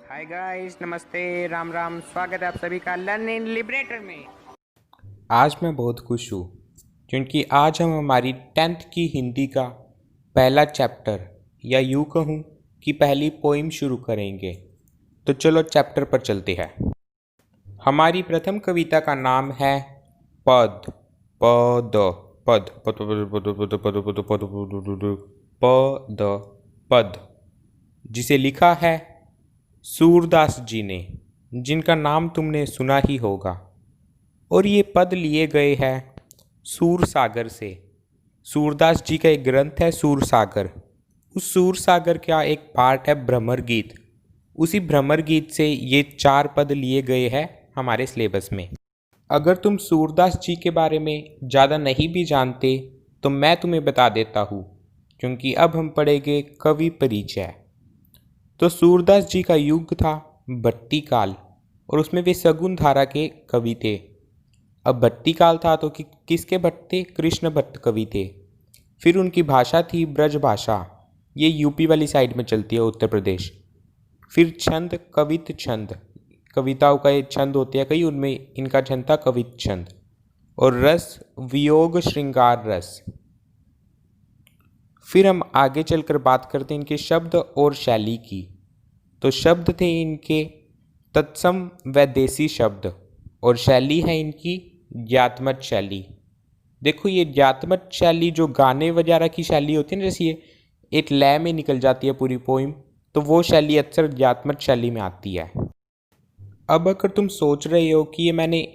Hi guys, नमस्ते, राम राम। स्वागत है आप सभी का लर्न इन लिबरेटर में। आज मैं बहुत खुश हूँ क्योंकि आज हम हमारी 10th की हिंदी का पहला चैप्टर या यूँ कहूँ कि पहली पोइम शुरू करेंगे। तो चलो चैप्टर पर चलते हैं। हमारी प्रथम कविता का नाम है पद। पद पद पद पद पद पद पद पद पद पद पद, जिसे लिखा है सूरदास जी ने, जिनका नाम तुमने सुना ही होगा। और ये पद लिए गए हैं सूर सागर से। सूरदास जी का एक ग्रंथ है सूर सागर। उस सूर सागर का एक पार्ट है भ्रमर गीत। उसी भ्रमर गीत से ये 4 पद लिए गए हैं हमारे सिलेबस में। अगर तुम सूरदास जी के बारे में ज़्यादा नहीं भी जानते तो मैं तुम्हें बता देता हूँ, क्योंकि अब हम पढ़ेंगे कवि परिचय। तो सूरदास जी का युग था भट्टी काल, और उसमें वे सगुन धारा के कवि थे। अब भट्टी काल था तो किसके भट्ट थे? कृष्ण भट्ट कवि थे। फिर उनकी भाषा थी ब्रज भाषा, ये यूपी वाली साइड में चलती है, उत्तर प्रदेश। फिर छंद कवित छंद, कविताओं का ये छंद होते हैं कई, उनमें इनका छंद था कवित छंद। और रस वियोग श्रृंगार रस। फिर हम आगे चलकर बात करते हैं इनके शब्द और शैली की। तो शब्द थे इनके तत्सम व देसी शब्द, और शैली है इनकी ज्ञातमत शैली। देखो ये ज्ञातमत शैली जो गाने वगैरह की शैली होती है ना, जैसे ये एक लय में निकल जाती है पूरी पोइम, तो वो शैली अक्सर ज्ञातमत शैली में आती है। अब अगर तुम सोच रहे हो कि ये मैंने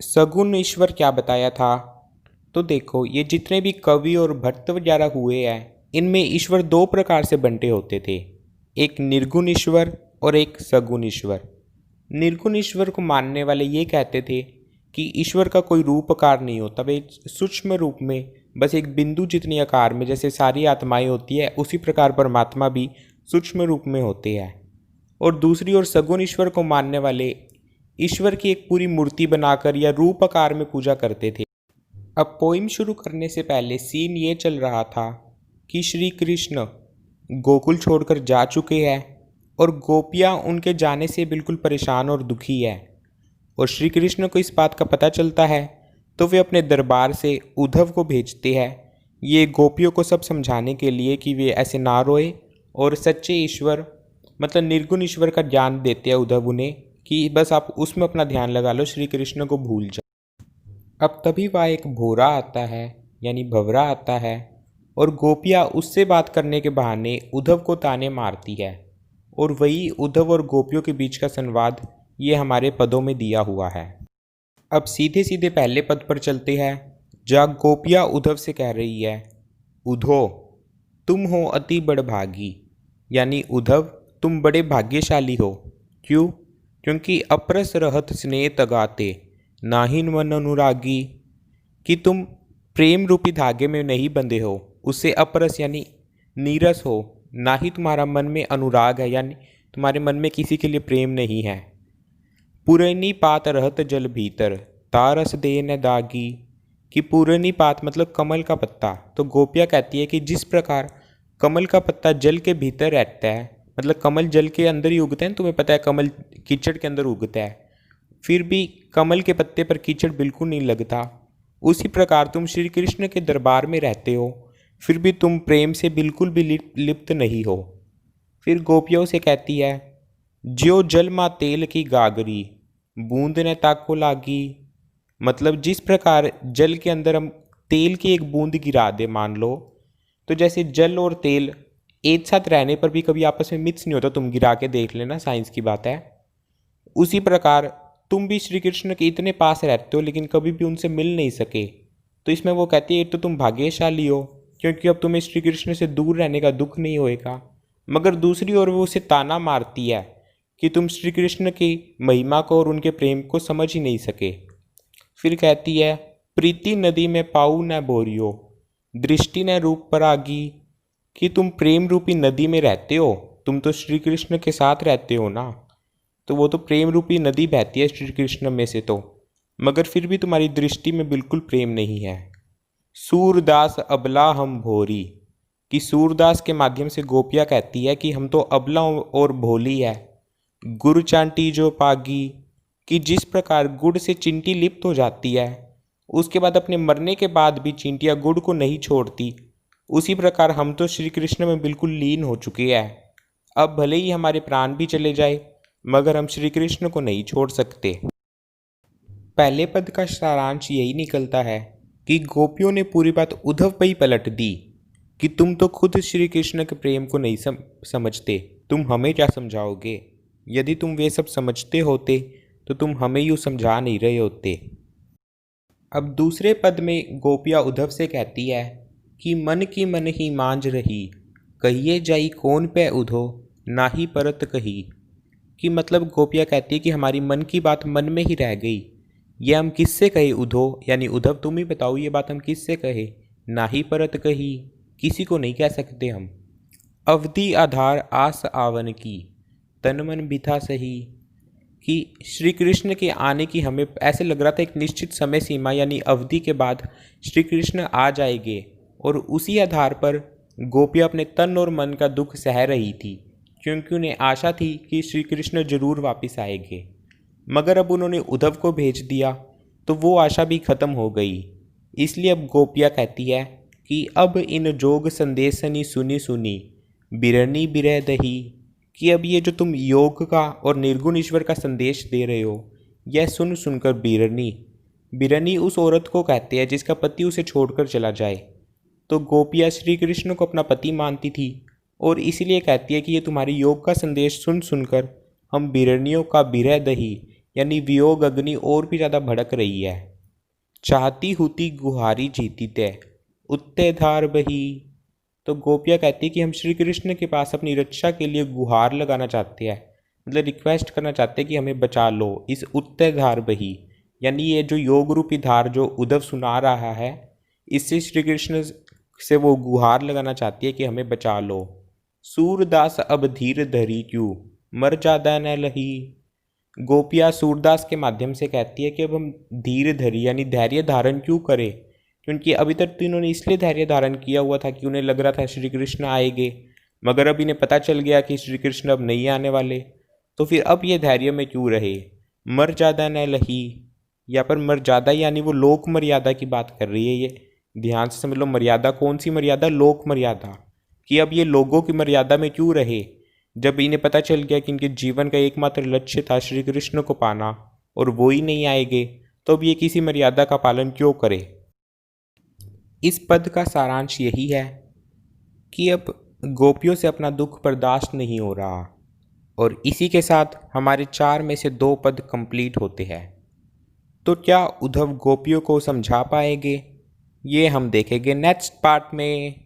सगुन ईश्वर क्या बताया था, तो देखो ये जितने भी कवि और भट्ट वगैरह हुए हैं, इनमें ईश्वर 2 प्रकार से बंटे होते थे, एक निर्गुण ईश्वर और एक सगुण ईश्वर। निर्गुण ईश्वर को मानने वाले ये कहते थे कि ईश्वर का कोई रूप आकार नहीं होता, वे सूक्ष्म रूप में बस एक बिंदु जितनी आकार में जैसे सारी आत्माएं होती है, उसी प्रकार परमात्मा भी सूक्ष्म रूप में होते हैं। और दूसरी ओर सगुण ईश्वर को मानने वाले ईश्वर की एक पूरी मूर्ति बनाकर या रूप आकार में पूजा करते थे। अब पोइम शुरू करने से पहले सीन ये चल रहा था कि श्री कृष्ण गोकुल छोड़कर जा चुके हैं और गोपियाँ उनके जाने से बिल्कुल परेशान और दुखी है। और श्री कृष्ण को इस बात का पता चलता है तो वे अपने दरबार से उद्धव को भेजते हैं, ये गोपियों को सब समझाने के लिए कि वे ऐसे ना रोए और सच्चे ईश्वर मतलब निर्गुण ईश्वर का ज्ञान देते हैं उद्धव उन्हें, कि बस आप उसमें अपना ध्यान लगा लो, श्री कृष्ण को भूल जाओ। अब तभी वहाँ एक भोरा आता है यानी भवरा आता है, और गोपियाँ उससे बात करने के बहाने उद्धव को ताने मारती है। और वही उद्धव और गोपियों के बीच का संवाद ये हमारे पदों में दिया हुआ है। अब सीधे सीधे पहले पद पर चलते हैं, जहाँ गोपियाँ उद्धव से कह रही है, उद्धव तुम हो अति बड़भागी, यानी उद्धव तुम बड़े भाग्यशाली हो। क्यों? क्योंकि अपरस रहत स्नेह तगाते नाहिन मन अनुरागी, कि तुम प्रेम रूपी धागे में नहीं बंधे हो, उससे अपरस यानी नीरस हो, ना ही तुम्हारा मन में अनुराग है, यानी तुम्हारे मन में किसी के लिए प्रेम नहीं है। पुरनी पात रहत जल भीतर तारस दे न दागी, कि पुरनी पात मतलब कमल का पत्ता। तो गोपियाँ कहती है कि जिस प्रकार कमल का पत्ता जल के भीतर रहता है, मतलब कमल जल के अंदर ही उगते हैं, तुम्हें पता है कमल कीचड़ के अंदर उगता है, फिर भी कमल के पत्ते पर कीचड़ बिल्कुल नहीं लगता, उसी प्रकार तुम श्री कृष्ण के दरबार में रहते हो, फिर भी तुम प्रेम से बिल्कुल भी लिप्त नहीं हो। फिर गोपियों से कहती है, ज्यो जल माँ तेल की गागरी बूंद न ताको लागी, मतलब जिस प्रकार जल के अंदर हम तेल की एक बूंद गिरा दे मान लो, तो जैसे जल और तेल एक साथ रहने पर भी कभी आपस में मिक्स नहीं होता, तुम गिरा के देख लेना, साइंस की बात है। उसी प्रकार तुम भी श्री कृष्ण के इतने पास रहते हो लेकिन कभी भी उनसे मिल नहीं सके। तो इसमें वो कहती है तो तुम भाग्यशाली हो, क्योंकि अब तुम्हें श्री कृष्ण से दूर रहने का दुख नहीं होएगा। मगर दूसरी ओर वो उसे ताना मारती है कि तुम श्री कृष्ण की महिमा को और उनके प्रेम को समझ ही नहीं सके। फिर कहती है, प्रीति नदी में पाऊ न बोरियो दृष्टि न रूप पर आगी, कि तुम प्रेम रूपी नदी में रहते हो, तुम तो श्री कृष्ण के साथ रहते हो ना, तो वो तो प्रेम रूपी नदी बहती है श्री कृष्ण में से, तो मगर फिर भी तुम्हारी दृष्टि में बिल्कुल प्रेम नहीं है। सूरदास अबला हम भोरी, कि सूरदास के माध्यम से गोपियाँ कहती है कि हम तो अबला और भोली है, गुड़ चांटी जो पागी, कि जिस प्रकार गुड़ से चिंटी लिप्त हो जाती है, उसके बाद अपने मरने के बाद भी चींटियाँ गुड़ को नहीं छोड़ती, उसी प्रकार हम तो श्री कृष्ण में बिल्कुल लीन हो चुके हैं। अब भले ही हमारे प्राण भी चले जाए, मगर हम श्री कृष्ण को नहीं छोड़ सकते। पहले पद का सारांश यही निकलता है कि गोपियों ने पूरी बात उद्धव पर ही पलट दी कि तुम तो खुद श्री कृष्ण के प्रेम को नहीं समझते, तुम हमें क्या समझाओगे? यदि तुम वे सब समझते होते तो तुम हमें यूँ समझा नहीं रहे होते। अब दूसरे पद में गोपियाँ उद्धव से कहती है कि मन की मन ही मांझ रही, कहिए जाई कौन पे उधो, ना ही परत कही। कि मतलब गोपियाँ कहती है कि हमारी मन की बात मन में ही रह गई, ये हम किससे कहे उधो, यानी उद्धव तुम ही बताओ ये बात हम किससे कहे, ना ही परत कही, किसी को नहीं कह सकते हम। अवधि आधार आस आवन की, तन मन बिथा सही। कि श्री कृष्ण के आने की हमें ऐसे लग रहा था एक निश्चित समय सीमा यानी अवधि के बाद श्री कृष्ण आ जाएंगे, और उसी आधार पर गोपियाँ अपने तन और मन का दुख सह रही थी, क्योंकि उन्हें आशा थी कि श्री कृष्ण जरूर वापस आएंगे। मगर अब उन्होंने उद्धव को भेज दिया तो वो आशा भी खत्म हो गई। इसलिए अब गोपियाँ कहती है कि अब इन जोग संदेशनी सुनी सुनी, बिरनी बिरह दही। कि अब ये जो तुम योग का और निर्गुण ईश्वर का संदेश दे रहे हो, यह सुन सुनकर बिरनी, बिरनी उस औरत को कहते हैं जिसका पति उसे छोड़कर चला जाए। तो गोपियाँ श्री कृष्ण को अपना पति मानती थी और इसीलिए कहती है कि ये तुम्हारी योग का संदेश सुन सुनकर हम बिरनियों का बिरह दही यानी वियोग अग्नि और भी ज़्यादा भड़क रही है। चाहती हुती गुहारी जीती तय, उत्ते धार बही। तो गोपियाँ कहती कि हम श्री कृष्ण के पास अपनी रक्षा के लिए गुहार लगाना चाहते हैं, मतलब रिक्वेस्ट करना चाहते हैं कि हमें बचा लो इस उत्ते धार बही, यानी ये जो योग रूपी धार जो उद्धव सुना रहा है, इससे श्री कृष्ण से वो गुहार लगाना चाहती है कि हमें बचा लो। सूरदास अब धीर धरी क्यों, मर ज्यादा न लही। गोपियाँ सूरदास के माध्यम से कहती है कि अब हम धीर धरी यानी धैर्य धारण क्यों करें, क्योंकि अभी तक तो इन्होंने इसलिए धैर्य धारण किया हुआ था कि उन्हें लग रहा था श्री कृष्ण आएंगे, मगर अब इन्हें पता चल गया कि श्री कृष्ण अब नहीं आने वाले, तो फिर अब ये धैर्य में क्यों रहे। मर ज्यादा न लही, या पर मर ज्यादा यानी वो लोक मर्यादा की बात कर रही है, ये ध्यान से समझ लो। मर्यादा कौन सी मर्यादा? लोक मर्यादा। कि अब ये लोगों की मर्यादा में क्यों रहे, जब इन्हें पता चल गया कि इनके जीवन का एकमात्र लक्ष्य था श्री कृष्ण को पाना और वो ही नहीं आएंगे, तो अब ये किसी मर्यादा का पालन क्यों करे। इस पद का सारांश यही है कि अब गोपियों से अपना दुख बर्दाश्त नहीं हो रहा, और इसी के साथ हमारे 4 में से 2 पद कंप्लीट होते हैं। तो क्या उद्धव गोपियों को समझा पाएंगे, ये हम देखेंगे नेक्स्ट पार्ट में।